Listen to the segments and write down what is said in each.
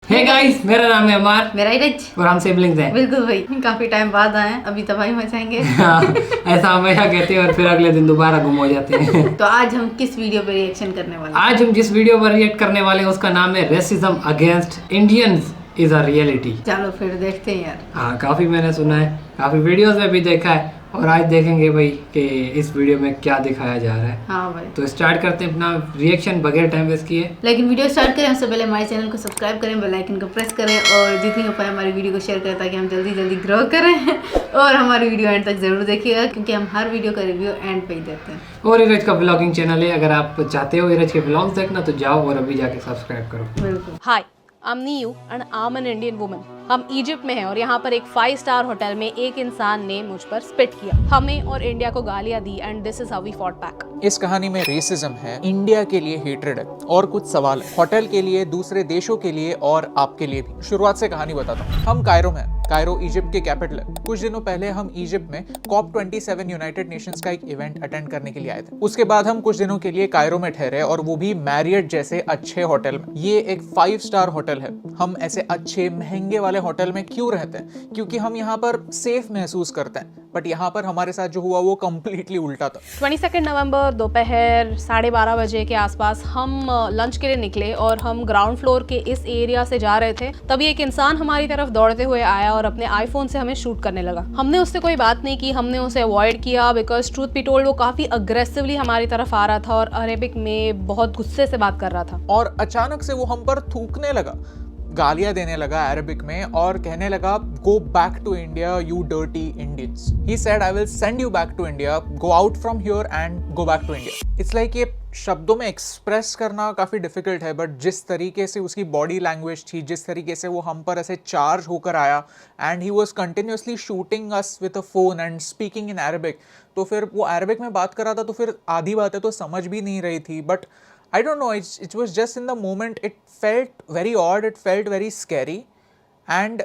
Hey guys, मेरा नाम है अमार। मेरा इरज। और हम सिबलिंग्स हैं। बिल्कुल भाई, काफी टाइम बाद आए हैं, अभी तबाही मचाएंगे। हाँ, ऐसा हमेशा कहते हैं और फिर अगले दिन दोबारा गुम हो जाते हैं। तो आज हम किस वीडियो पे रिएक्शन करने वाले हैं? आज हम जिस वीडियो पर रिएक्ट करने वाले हैं उसका नाम है racism against Indians is a reality. चलो फिर देखते हैं यार। हाँ, काफी मैंने सुना है, काफी वीडियोस में भी देखा है और आज देखेंगे भाई कि इस वीडियो में क्या दिखाया जा रहा है। हाँ भाई, तो स्टार्ट करते हैं अपना रिएक्शन बगैर टाइम वेस्ट किए। लेकिन वीडियो स्टार्ट करें उससे पहले हमारे चैनल को सब्सक्राइब करें, बेल आइकन को प्रेस करें और जितनी हो पाए हमारी वीडियो को शेयर करें ताकि हम जल्दी जल्दी ग्रो करें। और हमारी वीडियो एंड तक जरूर देखिएगा क्योंकि हम हर वीडियो का रिव्यू एंड पे ही देते हैं। और इरज का ब्लॉगिंग चैनल है, अगर आप चाहते हो इरज के ब्लॉग्स देखना तो जाओ और अभी जाके सब्सक्राइब करो। बिल्कुल। Hi, I am Niyu and I am an Indian woman. हम इजिप्ट में हैं और यहाँ पर एक 5 स्टार होटल में एक इंसान ने मुझ पर स्पिट किया, हमें और इंडिया को गालियाँ दी and this is how we fought back. इस कहानी में रेसिज्म है, इंडिया के लिए हेट्रेड है और कुछ सवाल है, होटल के लिए, दूसरे देशों के लिए और आपके लिए भी। शुरुआत से कहानी बताता हूँ। हम कायरो में हैं। कायरो इजिप्ट के कैपिटल है। कुछ दिनों पहले हम इजिप्ट में COP27 यूनाइटेड नेशंस का एक इवेंट अटेंड करने के लिए आए थे। उसके बाद हम कुछ दिनों के लिए कायरो में ठहरे और वो भी मैरियट जैसे अच्छे होटल में। ये एक 5 स्टार होटल है। हम ऐसे अच्छे महंगे वाले होटल में क्यों रहते हैं? क्योंकि हम यहाँ पर सेफ महसूस करते हैं। बट यहाँ पर हमारे साथ जो हुआ वो कम्प्लीटली उल्टा था। 22 नवंबर दोपहर 12:30 बजे के आसपास हम लंच के लिए निकले और हम ग्राउंड फ्लोर के इस एरिया से जा रहे थे। तभी एक इंसान हमारी तरफ दौड़ते हुए आया और अपने आईफोन से हमें शूट करने लगा। हमने उससे कोई बात नहीं की, हमने उसे अवॉइड किया बिकॉज ट्रूथ बी टोल्ड वो काफी अग्रेसिवली हमारी तरफ आ रहा था और अरेबिक में बहुत गुस्से से बात कर रहा था। और अचानक से वो हम पर थूकने लगा, गालियां देने लगा अरबिक में और कहने लगा go back to India you dirty Indians. He said I will send you back to India, go out from here and go back to India. It's like ये शब्दों में एक्सप्रेस करना काफी डिफिकल्ट है, बट जिस तरीके से उसकी बॉडी लैंग्वेज थी, जिस तरीके से वो हम पर ऐसे चार्ज होकर आया and he was continuously shooting us with a phone and speaking in Arabic. तो फिर वो अरबिक में बात कर रहा था तो फिर आधी बातें तो समझ भी नहीं रही थी। But I don't know, it was just in the moment, it felt very odd, it felt very scary and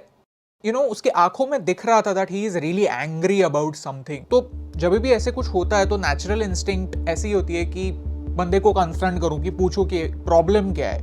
you know उसके आंखों में दिख रहा था that he is really angry about something। तो जब भी ऐसे कुछ होता है तो नेचुरल इंस्टिंक्ट ऐसी होती है कि बंदे को कन्फ्रंट करूं कि पूछो कि प्रॉब्लम क्या है।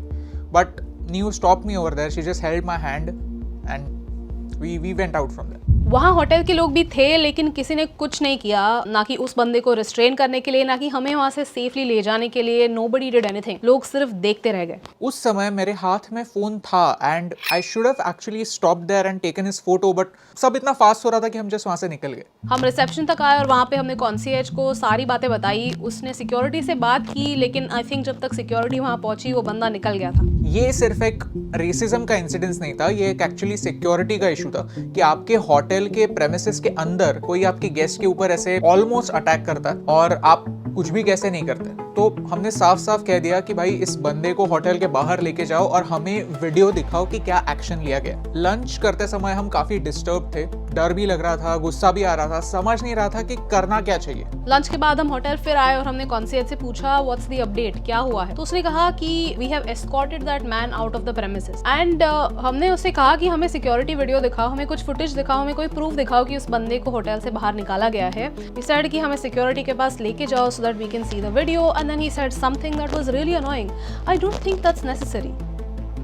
But new stop me over there, she just held my hand and we went out from there. वहाँ होटल के लोग भी थे लेकिन किसी ने कुछ नहीं किया, ना कि उस बंदे को रिस्ट्रेन करने के लिए, ना कि हमें वहाँ से सेफली ले जाने के लिए। नोबडी डिड एनीथिंग, लोग सिर्फ देखते रह गए। उस समय मेरे हाथ में फोन था and I should have actually stopped there and taken his photo, but सब इतना फास्ट हो रहा था कि हम जस्ट वहाँ से निकल गए। हम रिसेप्शन तक आए और वहाँ पे हमने कॉन्सियर्ज को सारी बातें बताई। उसने सिक्योरिटी से बात की लेकिन आई थिंक जब तक सिक्योरिटी वहाँ पहुंची वो बंदा निकल गया था। ये सिर्फ एक रेसिज्म का इंसिडेंस नहीं था, ये एक एक्चुअली सिक्योरिटी का इशू था कि आपके होटल के प्रेमिसेस के अंदर कोई आपके गेस्ट के ऊपर ऐसे ऑलमोस्ट अटैक करता है और आप कुछ भी कैसे नहीं करते। तो हमने साफ साफ कह दिया कि भाई इस बंदे को होटल के बाहर लेके जाओ और हमें वीडियो दिखाओ कि क्या एक्शन लिया गया। लंच करते समय हम काफी डिस्टर्ब थे, डर भी लग रहा था, गुस्सा भी आ रहा था, समझ नहीं रहा था कि करना क्या चाहिए। लंच के बाद हम होटल फिर आए और हमने कॉन्सियर्ज से पूछा व्हाट्स द अपडेट, क्या हुआ है। तो उसने कहा कि we have escorted that man out of the premises and हमने उससे कहा कि हमें सिक्योरिटी वीडियो दिखाओ, हमें कुछ फुटेज दिखाओ, हमें कोई प्रूफ दिखाओ कि उस बंदे को होटल से बाहर निकाला गया है। ही सेड कि हमें सिक्योरिटी के पास लेके जाओ so that we can see the video and then he said something that was really annoying. I don't think that's necessary.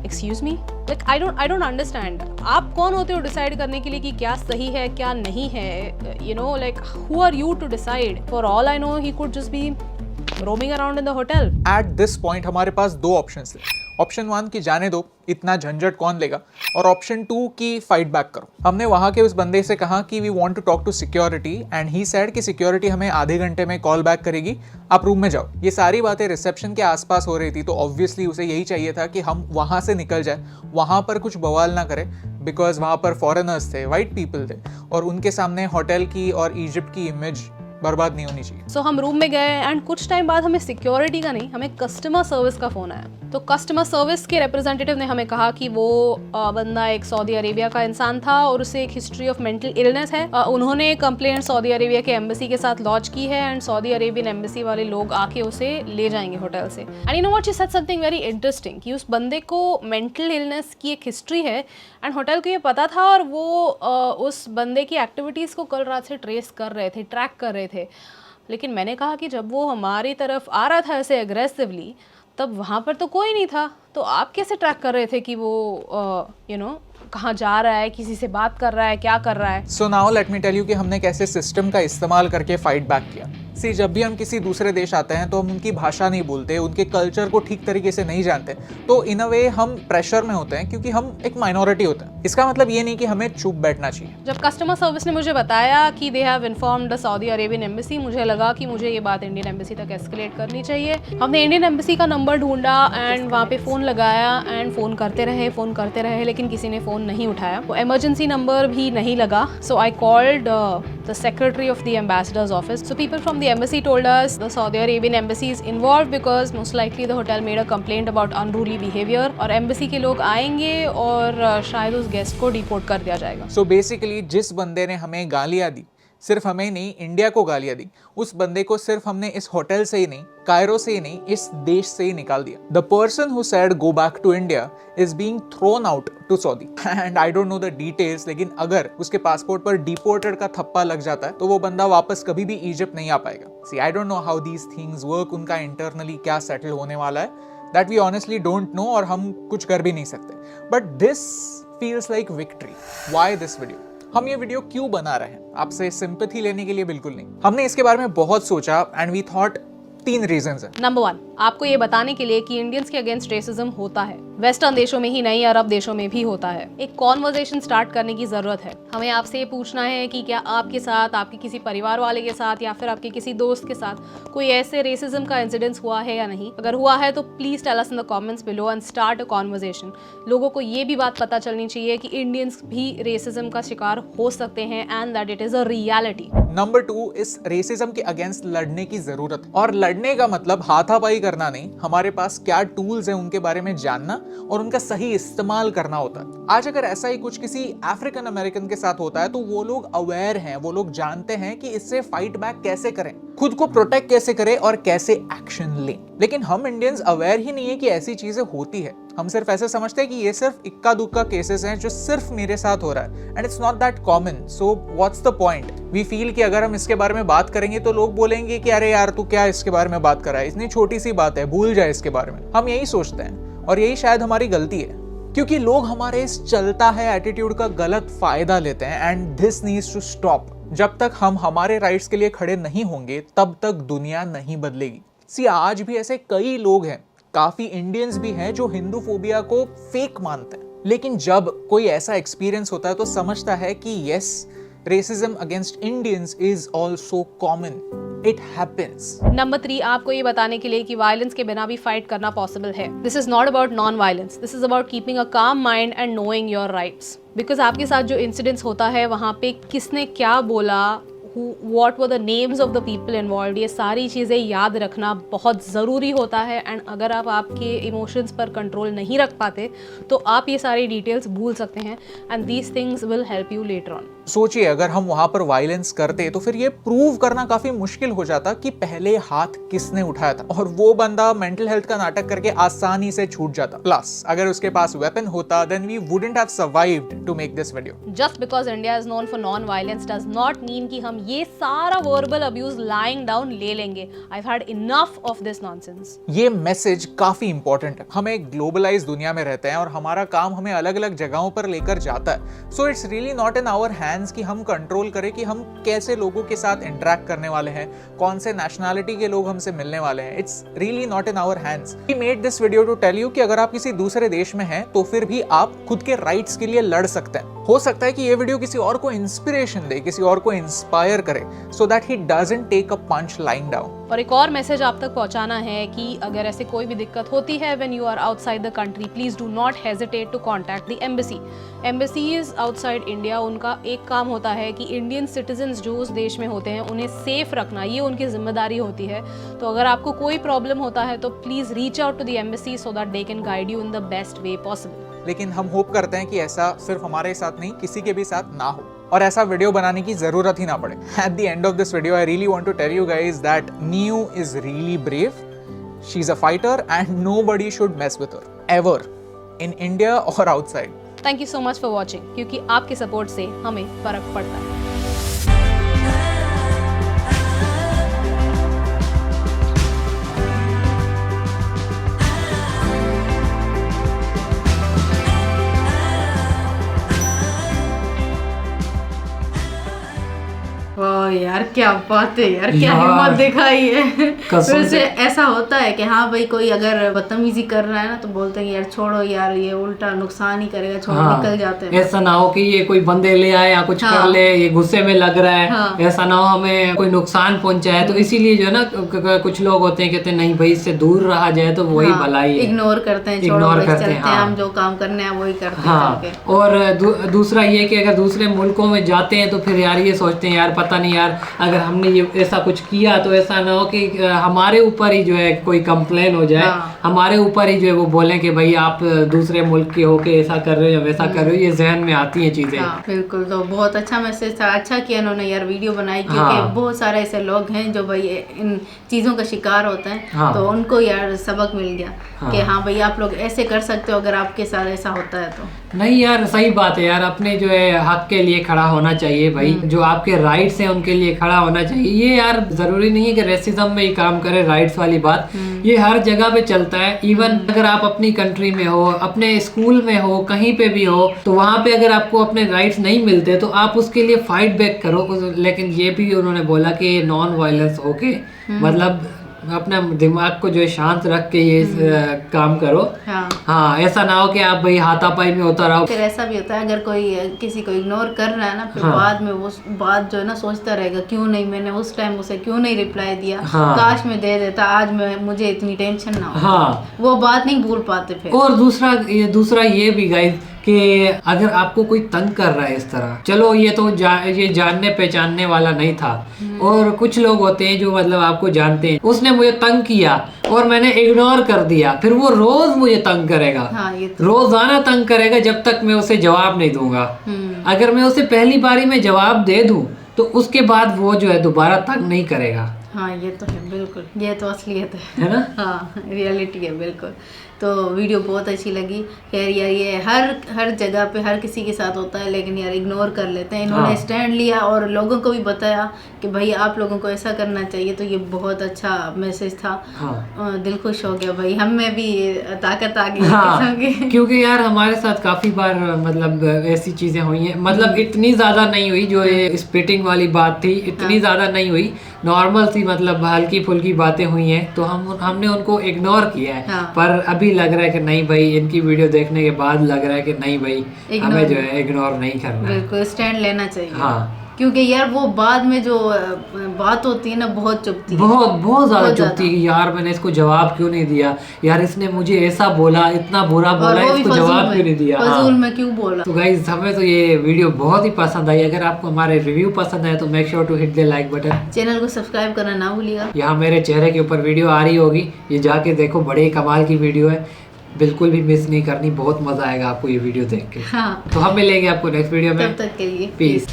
Excuse me, like I don't understand. आप कौन होते हो डिसाइड करने के लिए कि क्या सही है क्या नहीं है? You know, like who are you to decide? For all I know he could just be roaming around in the hotel. At this point हमारे पास 2 ऑप्शंस थे। ऑप्शन 1 कि जाने दो, इतना झंझट कौन लेगा, और ऑप्शन 2 कि फाइट बैक करो। हमने वहां के उस बंदे से कहा कि we want to talk to security and he said कि सिक्योरिटी हमें आधे घंटे में कॉल बैक करेगी, आप रूम में जाओ। ये सारी बातें रिसेप्शन के आसपास हो रही थी तो ऑब्वियसली उसे यही चाहिए था कि हम वहां से निकल जाए, वहां पर कुछ बवाल ना करें बिकॉज वहां पर फॉरेनर्स थे, वाइट पीपल थे और उनके सामने होटल की और इजिप्ट की इमेज बर्बाद नहीं होनी चाहिए। सो हम रूम में गए एंड कुछ टाइम बाद हमें सिक्योरिटी का नहीं, हमें कस्टमर सर्विस का फोन आया। तो कस्टमर सर्विस के रिप्रेजेंटेटिव ने हमें कहा कि वो बंदा एक सऊदी अरेबिया का इंसान था और उसे एक हिस्ट्री ऑफ मेंटल इलनेस है। उन्होंने कंप्लेंट सऊदी अरेबिया के एम्बेसी के साथ लॉन्च की है एंड सऊदी अरेबियन एम्बेसी वाले लोग आके उसे ले जाएंगे होटल से। And you know what, she said something very interesting कि उस बंदे को मेंटल इलनेस की एक हिस्ट्री है एंड होटल को ये पता था और वो उस बंदे की एक्टिविटीज़ को कल रात से ट्रेस कर रहे थे, ट्रैक कर रहे थे। लेकिन मैंने कहा कि जब वो हमारी तरफ आ रहा था ऐसे एग्रेसिवली तब वहाँ पर तो कोई नहीं था, तो आप कैसे ट्रैक कर रहे थे कि वो कहाँ जा रहा है, किसी से बात कर रहा है, क्या कर रहा है? So now let me tell you कि हमने कैसे सिस्टम का इस्तेमाल करके फाइट बैक किया। सी, जब भी हम किसी दूसरे देश आते हैं तो हम उनकी भाषा नहीं बोलते, उनके कल्चर को ठीक तरीके से नहीं जानते, तो इन अ वे हम प्रेशर में होते हैं क्योंकि हम एक माइनॉरिटी होते हैं। इसका मतलब ये नहीं कि हमें चुप बैठना चाहिए। जब कस्टमर सर्विस ने मुझे बताया कि they have informed the Saudi Arabian embassy, मुझे लगा कि मुझे ये बात इंडियन एम्बेसी तक एस्केलेट करनी चाहिए। हमने इंडियन एम्बेसी का नंबर ढूंढा एंड वहाँ पे फ़ोन लगाया एंड फ़ोन करते रहे, लेकिन किसी ने फ़ोन नहीं उठाया। वो इमरजेंसी नंबर भी नहीं लगा। So I called the secretary of the ambassador's office. So people from the embassy told us the Saudi Arabian embassy is involved because most likely the hotel made a complaint about unruly behavior और embassy के लोग आएंगे और शायद उस guest को deport कर दिया जाएगा। So basically जिस बंदे ने हमें गालियाँ दी, सिर्फ हमें नहीं इंडिया को गालियाँ दी, उस बंदे को सिर्फ हमने इस होटल से ही नहीं, कायरो से ही नहीं, इस देश से ही निकाल दिया। The person who said go back to India is being thrown out to Saudi and I don't know the details, लेकिन अगर उसके पासपोर्ट पर डिपोर्टेड का थप्पा लग जाता है तो वो बंदा वापस कभी भी इजिप्ट नहीं आ पाएगा। See, I don't know how these things work, उनका इंटरनली क्या सेटल होने वाला है, that we honestly don't know और हम कुछ कर भी नहीं सकते। But this feels like victory. Why this video? हम ये वीडियो क्यों बना रहे हैं? आपसे सिंपैथी लेने के लिए बिल्कुल नहीं। हमने इसके बारे में बहुत सोचा एंड वी थॉट 3 रीजंस हैं। नंबर 1, आपको ये बताने के लिए कि इंडियंस के अगेंस्ट रेसिज्म होता है, वेस्टर्न देशों में ही नहीं, अरब देशों में भी होता है। एक कॉन्वर्सेशन स्टार्ट करने की जरूरत है। हमें आपसे ये पूछना है कि क्या आपके साथ, आपके किसी परिवार वाले के साथ या फिर आपके किसी दोस्त के साथ कोई ऐसे रेसिज्म का इंसिडेंस हुआ है या नहीं। अगर हुआ है तो please tell us in the comments below and start a conversation. लोगों को ये भी बात पता चलनी चाहिए कि इंडियंस भी रेसिज्म का शिकार हो सकते हैं and that it is a reality. Number 2, इस रेसिज्म के अगेंस्ट लड़ने की जरूरत है और लड़ने का मतलब हाथापाई करना नहीं, हमारे पास क्या टूल्स हैं उनके बारे में जानना और उनका सही इस्तेमाल करना होता है। आज अगर ऐसा ही कुछ किसी अफ्रीकन अमेरिकन के साथ होता है तो वो लोग अवेयर हैं, वो लोग जानते हैं कि इससे फाइट बैक कैसे करें, खुद को प्रोटेक्ट कैसे करें और कैसे एक्शन लें। लेकिन हम इंडियंस अवेयर ही नहीं है कि ऐसी चीजें होती है। हम सिर्फ ऐसे समझते हैं कि ये सिर्फ इक्का दुक्का केसेस हैं जो सिर्फ मेरे साथ हो रहा है and it's not that common. So what's the point? We feel कि अगर हम इसके बारे में बात करेंगे तो लोग बोलेंगे कि अरे यार तू क्या इसके बारे में बात कर रहा है, इतनी छोटी सी बात है, भूल जाए इसके बारे में। हम यही सोचते हैं और यही शायद हमारी गलती है क्योंकि लोग हमारे इस चलता है एटीट्यूड का गलत फायदा लेते हैं and this needs to stop. जब तक हम हमारे राइट्स के लिए खड़े नहीं होंगे तब तक दुनिया नहीं बदलेगी। सी, आज भी ऐसे कई लोग हैं, काफी इंडियंस भी हैं जो हिंदू फोबिया को फेक मानते हैं, लेकिन जब कोई ऐसा एक्सपीरियंस होता है तो समझता है कि yes, racism against Indians is also common, it happens. Number 3, आपको ये बताने के लिए कि वायलेंस के बिना भी फाइट करना पॉसिबल है। This is not about non violence, this is about keeping a काम mind and knowing your rights. Because आपके साथ जो इंसिडेंट्स होता है वहाँ पे किसने क्या बोला, what were the names of the people involved, ये सारी चीज़ें याद रखना बहुत ज़रूरी होता है। एंड अगर आप आपके इमोशंस पर कंट्रोल नहीं रख पाते तो आप ये सारी डिटेल्स भूल सकते हैं and these things will help you later on. सोचिए अगर हम वहां पर वायलेंस करते तो फिर ये प्रूव करना काफी मुश्किल हो जाता कि पहले हाथ किसने उठाया था और वो बंदा मेंटल हेल्थ का नाटक करके आसानी से छूट जाता। प्लस अगर उसके पास वेपन होता then we wouldn't have survived to make this video. Just because India is known for nonviolence does not mean कि हम ये सारा वर्बल अब्यूज लाइंग डाउन ले लेंगे। I have had enough of this nonsense. ये message काफी important है। हम एक ग्लोबलाइज दुनिया में रहते हैं और हमारा काम हमें अलग अलग जगहों पर लेकर जाता है। So it's really not in our hands कि हम कंट्रोल करें कि हम कैसे लोगों के साथ इंटरेक्ट करने वाले हैं, कौन से नेशनैलिटी के लोग हमसे मिलने वाले हैं। It's really not in our hands. We made this video to tell you कि अगर आप किसी दूसरे देश में हैं तो फिर भी आप खुद के राइट्स के लिए लड़ सकते हैं। हो सकता है कि ये वीडियो किसी और को इंस्पिरेशन दे, किसी और को इंस्पायर करे so that he doesn't take a punch lying down. और एक और मैसेज आप तक पहुंचाना है कि अगर ऐसे कोई भी दिक्कत होती है when you are outside the country, please do not hesitate to contact the embassy. Embassies outside India, उनका एक काम होता है कि इंडियन सिटीजन्स जो उस देश में होते हैं उन्हें सेफ रखना, ये उनकी जिम्मेदारी होती है। तो अगर आपको कोई प्रॉब्लम होता है तो please reach out to the embassy so that they can guide you in the best way possible. लेकिन हम होप करते हैं कि ऐसा सिर्फ हमारे साथ नहीं, किसी के भी साथ ना हो और ऐसा वीडियो बनाने की जरूरत ही ना पड़े। At the end of this video I really want to tell you guys that Niyu is really brave, she is a fighter and nobody should mess with her ever in India और outside. Thank you so much for watching, क्योंकि आपके support से हमें फर्क पड़ता है। क्या बात है यार, क्या यार, हिम्मत दिखाई है। कसम फिर से से। ऐसा होता है कि हाँ भाई कोई अगर बदतमीजी कर रहा है ना तो बोलते हैं यार छोड़ो यार, ये उल्टा नुकसान ही करेगा, छोड़ो, निकल जाते हैं। ऐसा ना हो कि ये कोई बंदे ले आए या कुछ कर ले, ये गुस्से में लग रहा है, हाँ। ऐसा ना हो हमें कोई नुकसान पहुंचाए। तो इसीलिए जो है ना कुछ लोग होते हैं कहते हैं नहीं भाई इससे दूर रहा जाए तो वही हाँ, भलाई है। इग्नोर करते हैं, छोड़ो इग्नोर बस करते चलते हैं, हैं, हाँ। हम जो काम करने हैं वही करते हैं हाँ, चल के। और दूसरा ये कि अगर दूसरे मुल्कों में जाते हैं तो फिर यार ये सोचते हैं यार पता नहीं यार अगर हमने ये ऐसा कुछ किया तो ऐसा ना हो कि हमारे ऊपर ही जो है कोई कंप्लेन हो जाए, हाँ। हमारे ऊपर ही जो है वो बोलें कि भाई आप दूसरे मुल्क के होके ऐसा कर रहे हो या वैसा कर रहे हो। ये जहन में आती हैं चीजें। हाँ बिल्कुल, तो बहुत अच्छा मैसेज था, अच्छा किया इन्होंने यार वीडियो बनाई, क्योंकि हाँ। बहुत सारे ऐसे लोग हैं जो भाई इन चीज़ों का शिकार होते हैं। हाँ। तो उनको यार सबक मिल गया हाँ। कि हाँ भाई आप लोग ऐसे कर सकते हो अगर आपके साथ ऐसा होता है तो। नहीं यार सही बात है यार, अपने जो है हक के लिए खड़ा होना चाहिए भाई, जो आपके राइट्स हैं उनके लिए खड़ा होना चाहिए। ये यार जरूरी नहीं है कि रेसिज्म में ही काम करे, राइट्स वाली बात ये हर जगह पे चलता है। इवन अगर आप अपनी कंट्री में हो, अपने स्कूल में हो, कहीं पे भी हो, तो वहाँ पे अगर आपको अपने राइट्स नहीं मिलते तो आप उसके लिए फाइट बैक करो। लेकिन ये भी उन्होंने बोला कि नॉन वायलेंस होके मतलब अपना दिमाग को जो है शांत रख के ये काम करो। हाँ। हाँ, ऐसा ना हो कि आप भाई हाथापाई में होता रहो। फिर ऐसा भी होता है अगर कोई किसी को इग्नोर कर रहा है ना, फिर हाँ। बाद में वो बात जो है ना सोचता रहेगा क्यों नहीं मैंने उस टाइम उसे क्यों नहीं रिप्लाई दिया, हाँ। काश मैं दे देता, आज मैं मुझे इतनी टेंशन ना हो। हाँ, वो बात नहीं भूल पाते फिर। और दूसरा ये भी गाइस कि अगर आपको कोई तंग कर रहा है इस तरह, चलो ये तो ये जानने पहचानने वाला नहीं था, और कुछ लोग होते हैं जो मतलब आपको जानते हैं, उसने मुझे तंग किया और मैंने इग्नोर कर दिया, फिर वो रोज मुझे तंग करेगा। हाँ, ये तो। रोजाना तंग करेगा जब तक मैं उसे जवाब नहीं दूंगा। अगर मैं उसे पहली बारी में जवाब दे दूं तो उसके बाद वो जो है दोबारा तंग नहीं करेगा। हाँ ये तो है बिल्कुल, ये तो असलियत है ना? हाँ रियलिटी है बिल्कुल। तो वीडियो बहुत अच्छी लगी। खैर यार ये हर जगह पे हर किसी के साथ होता है, लेकिन यार इग्नोर कर लेते हैं। इन्होंने हाँ। स्टैंड लिया और लोगों को भी बताया कि भाई आप लोगों को ऐसा करना चाहिए, तो ये बहुत अच्छा मैसेज था। हाँ। दिल खुश हो गया भाई, हम में भी ताकत आ गई हाँ, किस्म की। क्योंकि यार हमारे साथ काफी बार मतलब ऐसी चीजें हुई हैं, मतलब इतनी ज्यादा नहीं हुई जो ये स्पिटिंग वाली बात थी, इतनी ज्यादा नहीं हुई, नॉर्मल सी मतलब हल्की फुल्की बातें हुई हैं, तो हमने उनको इग्नोर किया है। हाँ। पर अभी लग रहा है कि नहीं भाई, इनकी वीडियो देखने के बाद लग रहा है कि नहीं भाई हमें जो है इग्नोर नहीं करना है। बिल्कुल स्टैंड लेना चाहिए। हाँ, क्योंकि यार वो बाद में जो बात होती है ना बहुत चुभती है, बहुत ज्यादा बहुत चुभती है कि यार मैंने इसको जवाब क्यों नहीं दिया, यार इसने मुझे ऐसा बोला, इतना बुरा और बोला, वो भी इसको जवाब क्यों नहीं दिया। फजूल हाँ। में क्यों बोला। तो गाइस हमें तो ये वीडियो बहुत ही पसंद आई। अगर आपको हमारे रिव्यू पसंद आए तो make sure to hit the like button. Channel को सब्सक्राइब करना ना भूलिएगा। यहाँ मेरे चेहरे के ऊपर वीडियो आ रही होगी, ये जाके देखो, बड़े ही कमाल की वीडियो है, बिल्कुल भी मिस नहीं करनी, बहुत मजा आएगा आपको ये वीडियो देख के। हाँ, तो हम मिलेंगे आपको नेक्स्ट वीडियो में। तब तक के लिए पीस।